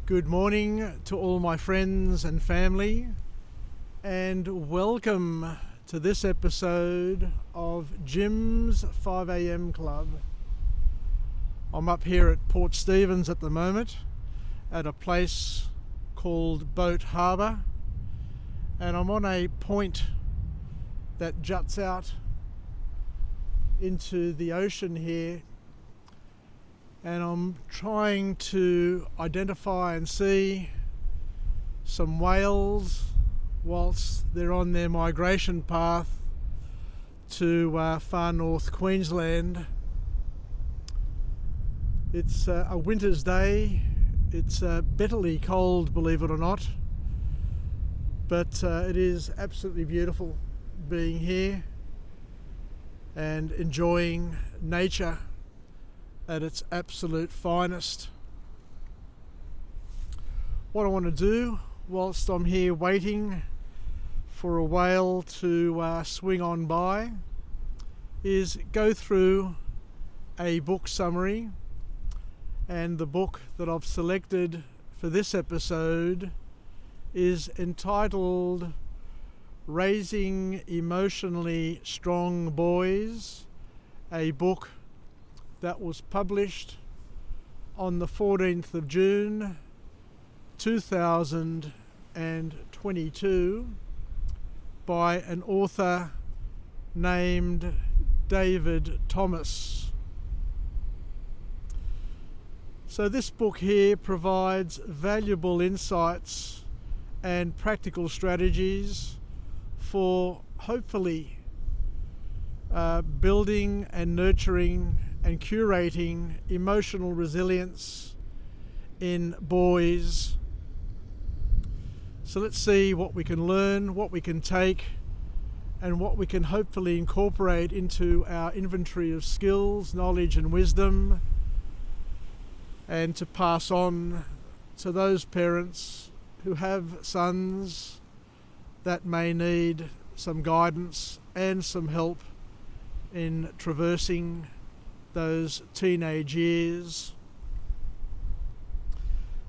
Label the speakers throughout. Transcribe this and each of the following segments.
Speaker 1: Good morning to all my friends and family, and welcome to this episode of Jim's 5am Club. I'm up here at Port Stephens at the moment at a place called Boat Harbour, and I'm on a point that juts out into the ocean here, and I'm trying to identify and see some whales whilst they're on their migration path to far north Queensland. It's a winter's day. It's bitterly cold, believe it or not, but it is absolutely beautiful being here and enjoying nature at its absolute finest. What I want to do whilst I'm here waiting for a whale to swing on by is go through a book summary, and the book that I've selected for this episode is entitled Raising Emotionally Strong Boys, a book that was published on the 14th of June 2022 by an author named David Thomas. So this book here provides valuable insights and practical strategies for hopefully building and nurturing and curating emotional resilience in boys. So let's see what we can learn, what we can take, and what we can hopefully incorporate into our inventory of skills, knowledge and wisdom, and to pass on to those parents who have sons that may need some guidance and some help in traversing those teenage years.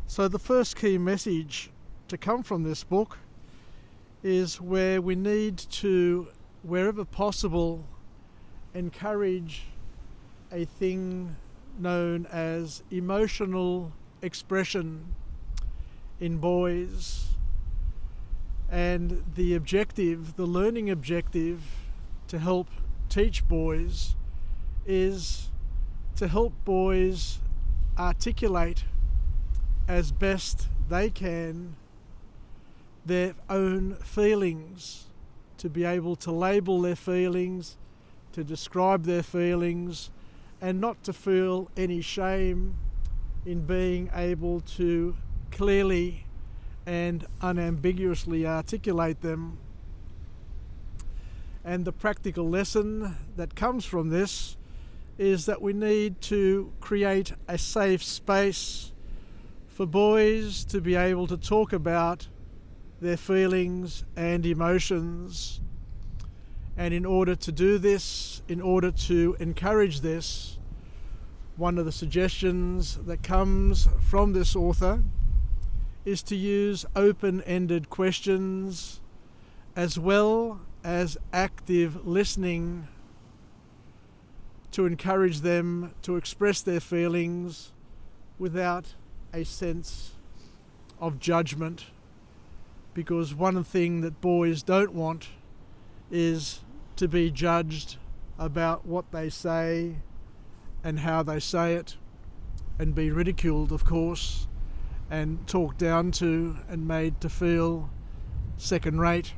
Speaker 1: So the first key message to come from this book is where we need to, wherever possible, encourage a thing known as emotional expression in boys. And the objective, the learning objective to help teach boys is to help boys articulate as best they can their own feelings, to be able to label their feelings, to describe their feelings, and not to feel any shame in being able to clearly and unambiguously articulate them. And the practical lesson that comes from this is that we need to create a safe space for boys to be able to talk about their feelings and emotions. And in order to do this, in order to encourage this, one of the suggestions that comes from this author is to use open-ended questions as well as active listening to encourage them to express their feelings without a sense of judgment. Because one thing that boys don't want is to be judged about what they say and how they say it, and be ridiculed, of course, and talked down to and made to feel second rate.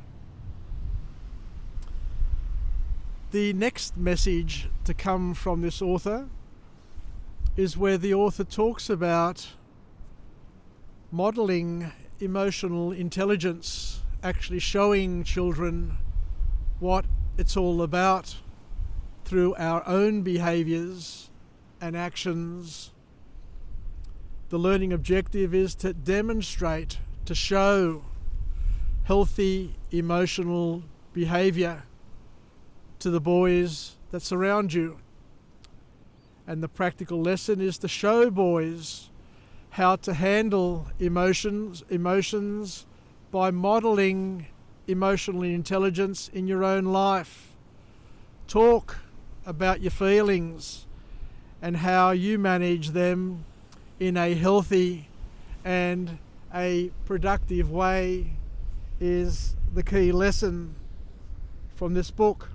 Speaker 1: The next message to come from this author is where the author talks about modelling emotional intelligence, actually showing children what it's all about through our own behaviours and actions. The learning objective is to demonstrate, to show healthy emotional behaviour to the boys that surround you. And the practical lesson is to show boys how to handle emotions by modeling emotional intelligence in your own life. Talk about your feelings and how you manage them in a healthy and a productive way is the key lesson from this book.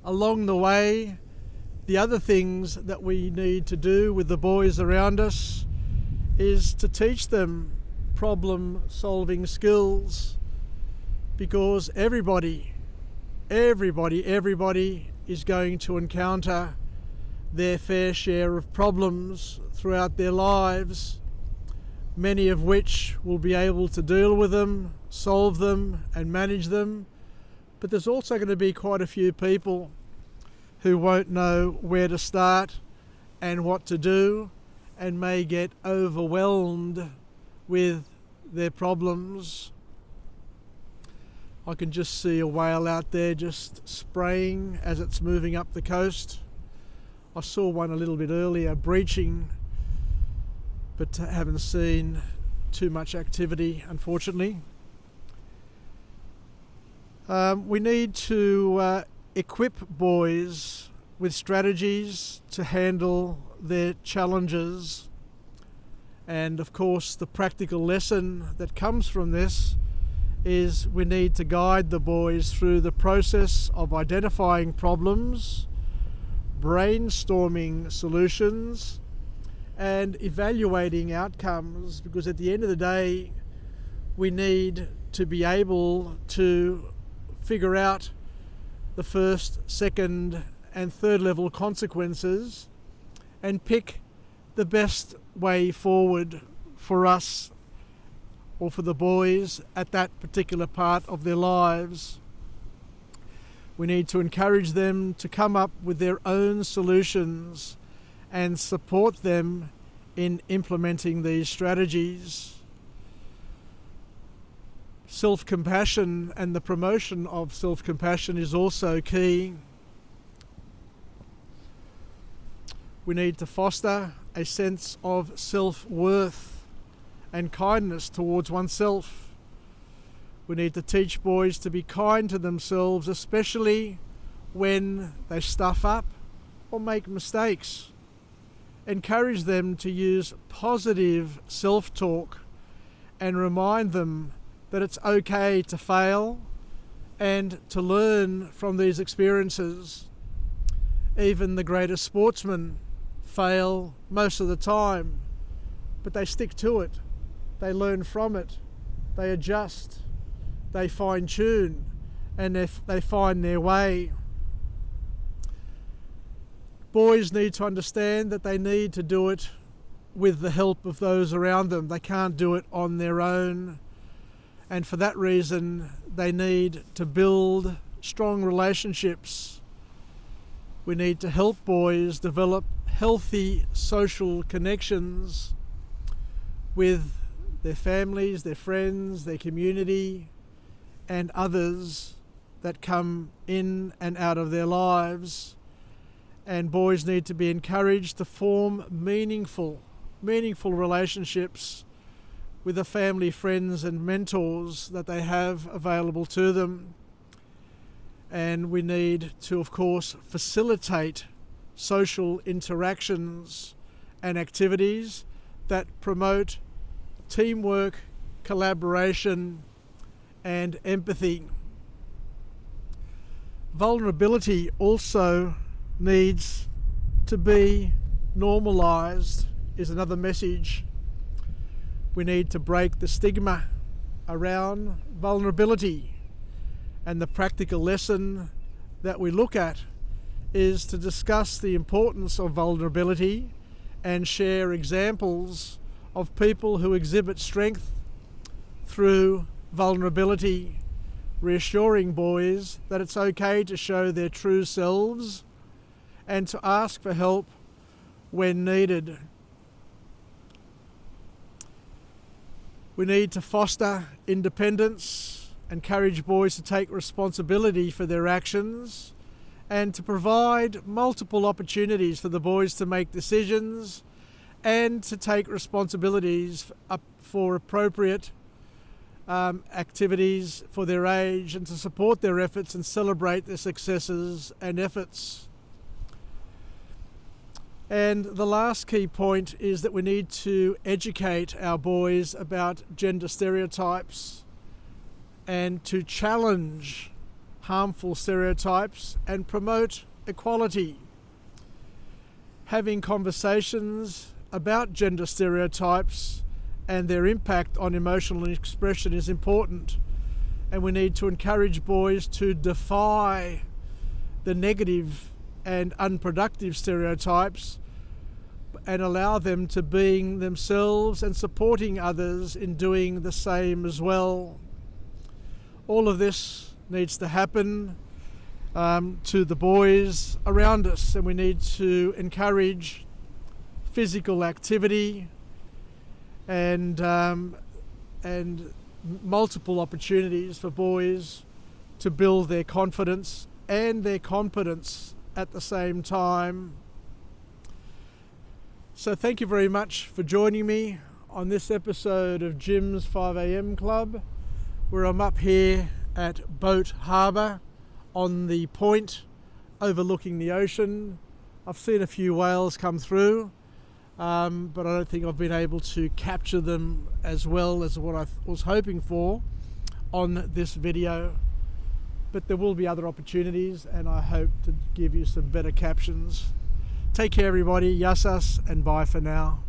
Speaker 1: Along the way, the other things that we need to do with the boys around us is to teach them problem-solving skills, because everybody is going to encounter their fair share of problems throughout their lives, many of which will be able to deal with them, solve them and manage them. But there's also going to be quite a few people who won't know where to start and what to do, and may get overwhelmed with their problems. I can just see a whale out there just spraying as it's moving up the coast. I saw one a little bit earlier breaching, but haven't seen too much activity, unfortunately. We need to equip boys with strategies to handle their challenges. And of course, the practical lesson that comes from this is we need to guide the boys through the process of identifying problems, brainstorming solutions, and evaluating outcomes, because at the end of the day, we need to be able to figure out the first, second, and third level consequences and pick the best way forward for us or for the boys at that particular part of their lives. We need to encourage them to come up with their own solutions and support them in implementing these strategies. Self-compassion and the promotion of self-compassion is also key. We need to foster a sense of self-worth and kindness towards oneself. We need to teach boys to be kind to themselves, especially when they stuff up or make mistakes. Encourage them to use positive self-talk and remind them that it's okay to fail and to learn from these experiences. Even the greatest sportsmen fail most of the time, but they stick to it. They learn from it. They adjust. They fine-tune, and they find their way. Boys need to understand that they need to do it with the help of those around them. They can't do it on their own. And for that reason, they need to build strong relationships. We need to help boys develop healthy social connections with their families, their friends, their community, and others that come in and out of their lives. And boys need to be encouraged to form meaningful relationships with the family, friends and mentors that they have available to them. And we need to, of course, facilitate social interactions and activities that promote teamwork, collaboration and empathy. Vulnerability also needs to be normalized, is another message. We need to break the stigma around vulnerability, and the practical lesson that we look at is to discuss the importance of vulnerability and share examples of people who exhibit strength through vulnerability, reassuring boys that it's okay to show their true selves and to ask for help when needed. We need to foster independence, encourage boys to take responsibility for their actions, and to provide multiple opportunities for the boys to make decisions and to take responsibilities for appropriate activities for their age, and to support their efforts and celebrate their successes and efforts. And the last key point is that we need to educate our boys about gender stereotypes and to challenge harmful stereotypes and promote equality. Having conversations about gender stereotypes and their impact on emotional expression is important, and we need to encourage boys to defy the negative and unproductive stereotypes and allow them to be themselves and supporting others in doing the same as well. All of this needs to happen to the boys around us, and we need to encourage physical activity and multiple opportunities for boys to build their confidence and their competence at the same time. So thank you very much for joining me on this episode of Jim's 5am Club, where I'm up here at Boat Harbour on the point overlooking the ocean. I've seen a few whales come through, but I don't think I've been able to capture them as well as what I was hoping for on this video. But there will be other opportunities, and I hope to give you some better captions. Take care, everybody. Yassas, and bye for now.